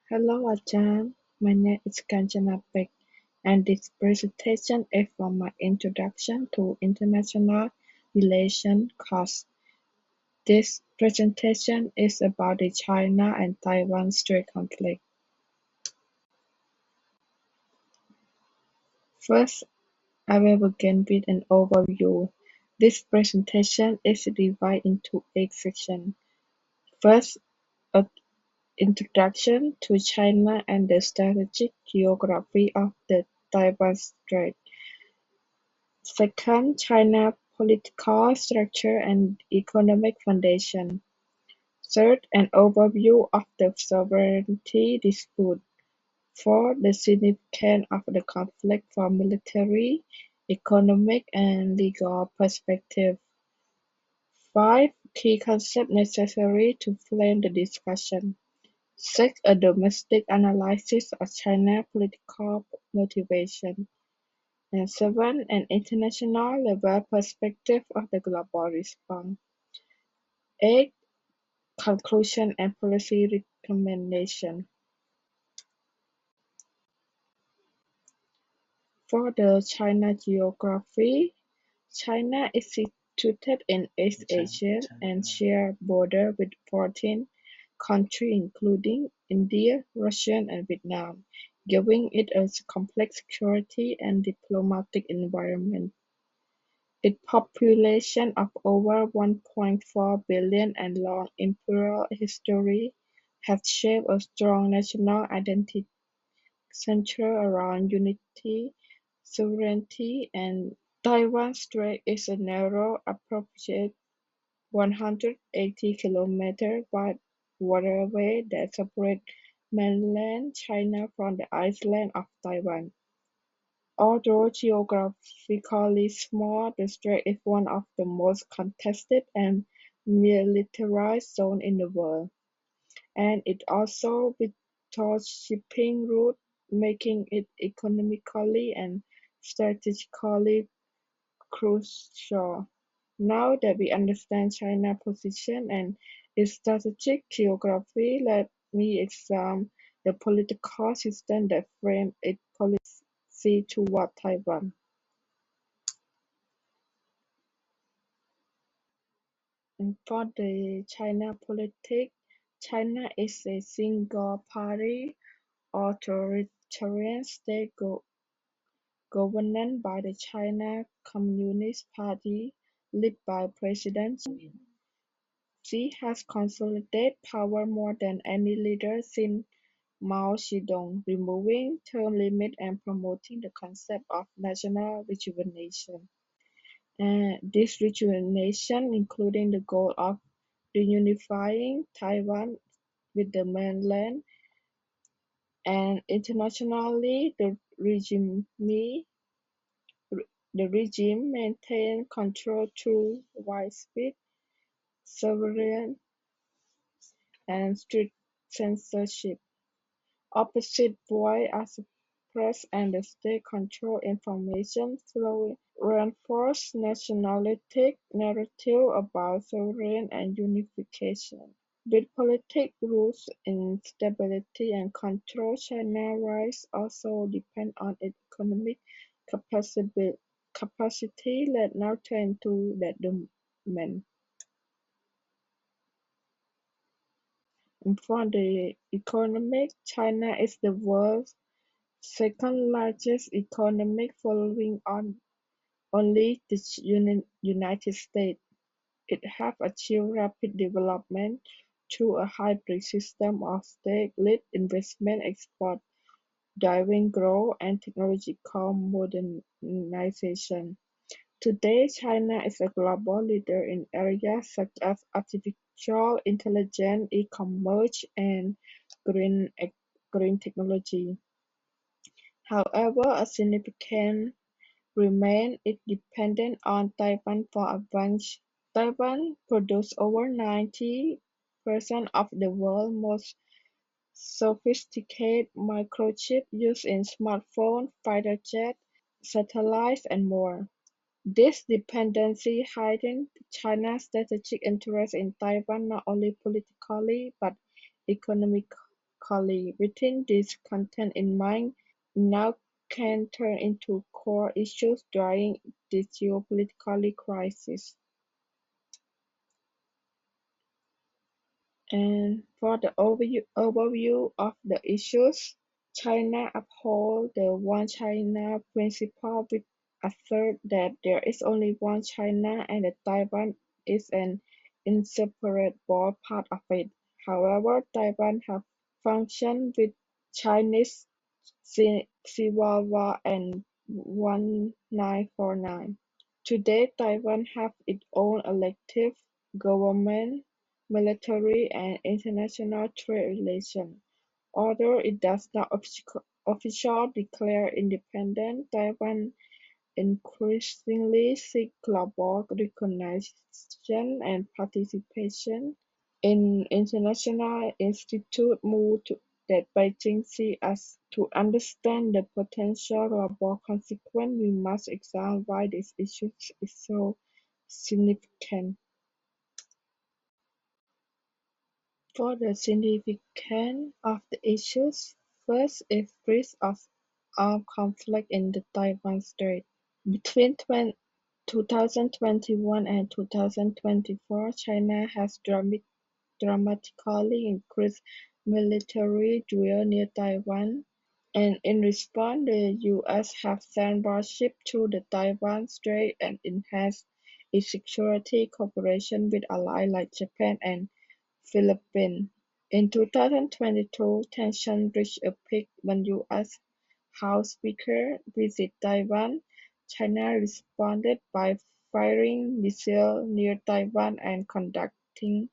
Hello, Ajarn. My name is Kanchana Pek, and this presentation is for my introduction to international relations course. This presentation is about the China and Taiwan Strait conflict. First, I will begin with an overview. This presentation is divided into 8 sections. First, an introduction to China and the strategic geography of the Taiwan Strait. Second, China's political structure and economic foundation. Third, an overview of the sovereignty dispute. Fourth, the significance of the conflict from military, economic, and legal perspective. Five, key concepts necessary to frame the discussion. Six, a domestic analysis of China's political motivation. And seven, an international level perspective of the global response. Eight, conclusion and policy recommendation. For the China geography, China is situated in East Asia and shares border with 14 countries including India, Russia, and Vietnam, giving it a complex security and diplomatic environment. Its population of over 1.4 billion and long imperial history has shaped a strong national identity centered around unity, sovereignty, and Taiwan Strait is a narrow, approximately 180 kilometers wide waterway that separates mainland China from the island of Taiwan. Although geographically small, the strait is one of the most contested and militarized zones in the world, and it also vital shipping route, making it economically and strategically crucial. Now that we understand China's position and its strategic geography, let me examine the political system that frames its policy toward Taiwan. And for the China politics, China is a single-party authoritarian state governed by the China Communist Party, led by President Xi. Xi has consolidated power more than any leader since Mao Zedong, removing term limits and promoting the concept of national rejuvenation. This rejuvenation including the goal of reunifying Taiwan with the mainland, and internationally the regime maintained control through widespread surveillance and strict censorship. Opposite voices are suppressed and the state controls information flow, reinforce nationalistic narrative about sovereignty and unification. With political rules, instability and control, China's rise also depends on its economic capacity. Let's now turn to that domain. For the economic, China is the world's second largest economy following only the United States. It has achieved rapid development through a hybrid system of state-led investment, export-driven growth, and technological modernization. Today, China is a global leader in areas such as artificial intelligence, e-commerce, and green technology. However, a significant remains its dependence on Taiwan for advanced. Taiwan produces over 90% of the world's most sophisticated microchips used in smartphones, fighter jets, satellites, and more. This dependency heightens China's strategic interest in Taiwan not only politically but economically. diplomatically. Within this content in mind, now can turn into core issues during this geopolitical crisis. And for the overview of the issues, China upholds the One China principle which asserts that there is only one China and that Taiwan is an inseparable part of it. However, Taiwan has functioned with Chinese Civil War and 1949. Today, Taiwan has its own elected government, military, and international trade relations. Although it does not officially declare independence, Taiwan increasingly seeks global recognition and participation in international institutes that Beijing sees as. To understand the potential global consequences, we must examine why this issue is so significant. For the significance of the issues, first is risk of armed conflict in the Taiwan Strait. Between 2021 and 2024, China has dramatically increased military drill near Taiwan, and in response, the U.S. have sent warships through the Taiwan Strait and enhanced its security cooperation with allies like Japan and Philippines. In 2022, tensions reached a peak when U.S. House Speaker visited Taiwan. China responded by firing missiles near Taiwan and conducting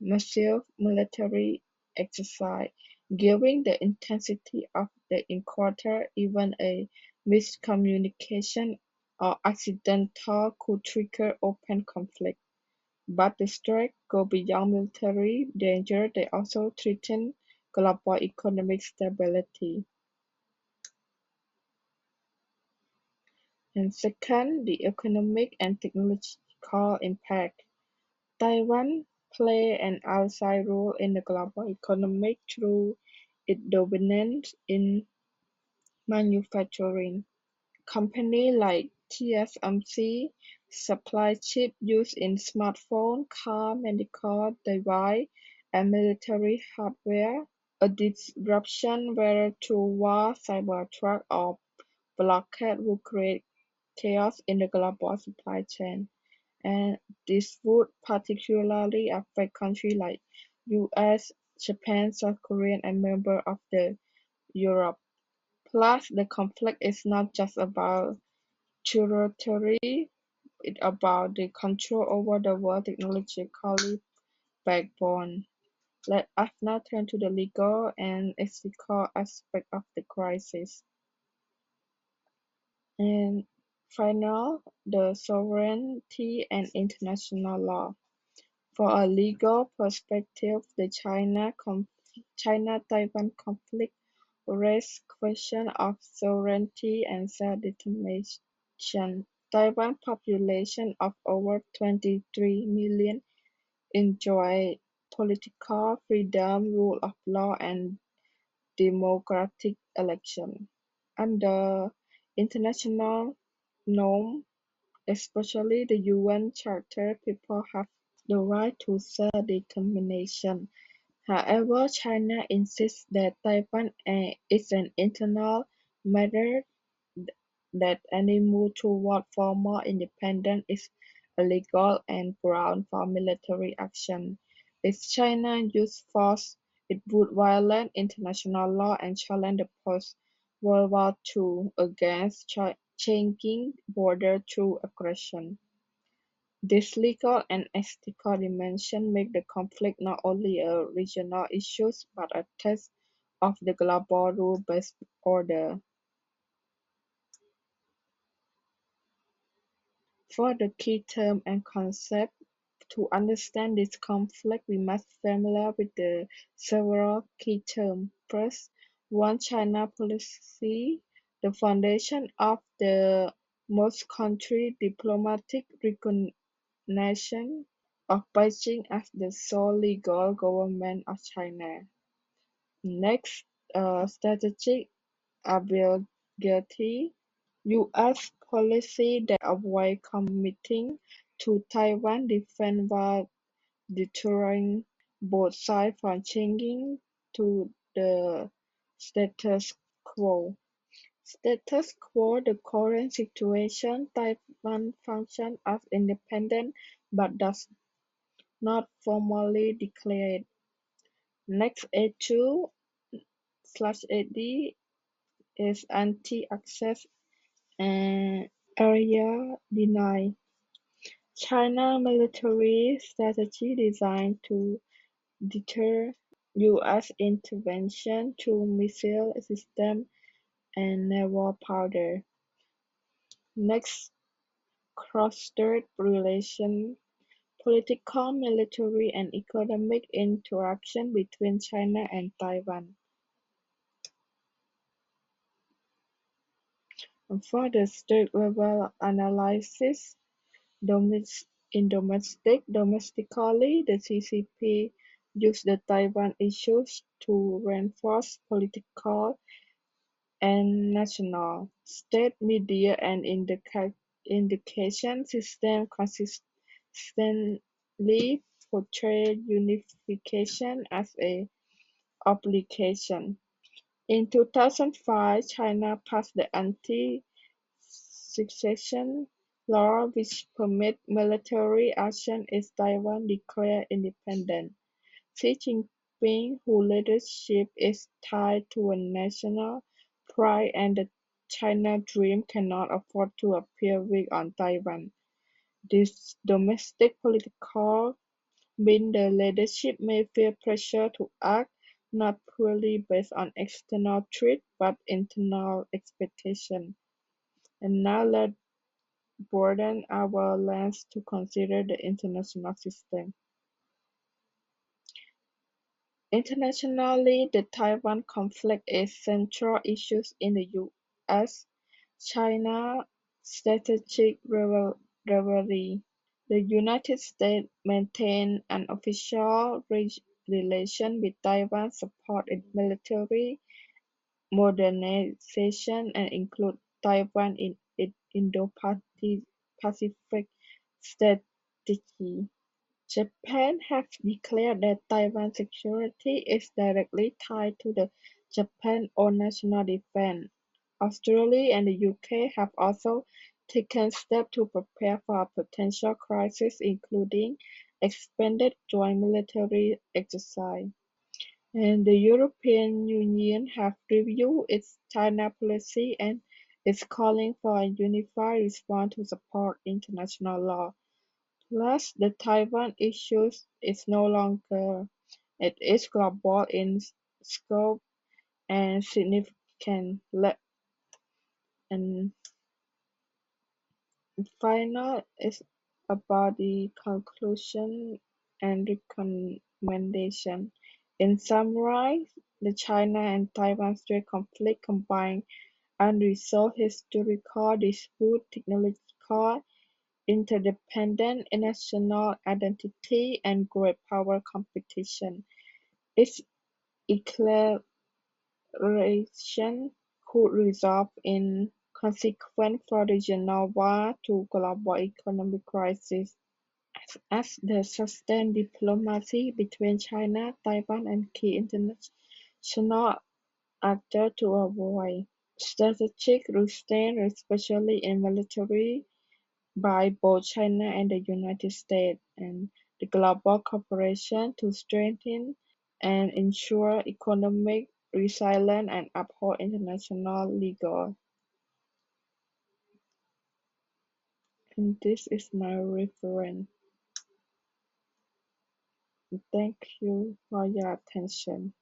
massive military exercises. Given the intensity of the encounter, even a miscommunication or accidental could trigger open conflict. But the strikes go beyond military danger; they also threaten global economic stability. And second, the economic and technological impact. Taiwan plays an outside role in the global economy through its dominance in manufacturing. Companies like TSMC supply chips used in smartphones, cars, medical devices, and military hardware. A disruption, whether through war, cyber-attack, or blockade, would create chaos in the global supply chain, and this would particularly affect countries like US, Japan, South Korea, and members of the Europe. Plus, the conflict is not just about territory, it's about the control over the world technological backbone. Let us now turn to the legal and ethical aspect of the crisis. And final, the sovereignty and international law. For a legal perspective, the China-Taiwan conflict raises questions of sovereignty and self-determination. Taiwan population of over 23 million enjoy political freedom, rule of law, and democratic election. Under international norms, especially the UN Charter, people have the right to self-determination. However, China insists that Taiwan is an internal matter, that any move toward formal independence is illegal and ground for military action. If China used force, it would violate international law and challenge the post-World War II against changing borders through aggression. This legal and ethical dimension make the conflict not only a regional issue but a test of the global rule-based order. For the key term and concept, to understand this conflict, we must be familiar with the several key terms. First, One China policy, the foundation of the most country diplomatic recognition of Beijing as the sole legal government of China. Next, strategic ambiguity. U.S. policy that avoid committing to Taiwan defense while deterring both sides from changing to the status quo. Status quo: the current situation, Taiwan functions as independent but does not formally declare it. Next, A2/AD is anti-access area denial. China military strategy designed to deter U.S. intervention through missile systems and naval powder. Next, cross-strait relations: political, military, and economic interaction between China and Taiwan. For the state-level analysis, domestically, the CCP used the Taiwan issues to reinforce political and national, state media and indication systems consistently portray unification as an obligation. In 2005, China passed the Anti-Secession Law, which permits military action if Taiwan declares independence. Xi Jinping, whose leadership is tied to a national pride and the China dream, cannot afford to appear weak on Taiwan. This domestic political means the leadership may feel pressure to act not purely based on external threat but internal expectation. And now let's broaden our lens to consider the international system. Internationally, the Taiwan conflict is central issue in the U.S.-China strategic rivalry. The United States maintains an official relation with Taiwan, support its military modernization, and include Taiwan in its Indo-Pacific strategy. Japan has declared that Taiwan's security is directly tied to the Japan's own national defense. Australia and the UK have also taken steps to prepare for a potential crisis, including expanded joint military exercises. And the European Union has reviewed its China policy and is calling for a unified response to support international law. Plus, the Taiwan issue is no longer; it is global in scope and significance. And final is about the conclusion and recommendation. In summary, the China and Taiwan Strait conflict combine unresolved historical dispute, technological interdependence, national identity, and great power competition. Its declaration could result in consequences from regional war to global economic crisis, as the sustained diplomacy between China, Taiwan, and key international actors to avoid strategic restraint, especially in military, by both China and the United States, and the global cooperation to strengthen and ensure economic resilience and uphold international legal. And this is my reference. Thank you for your attention.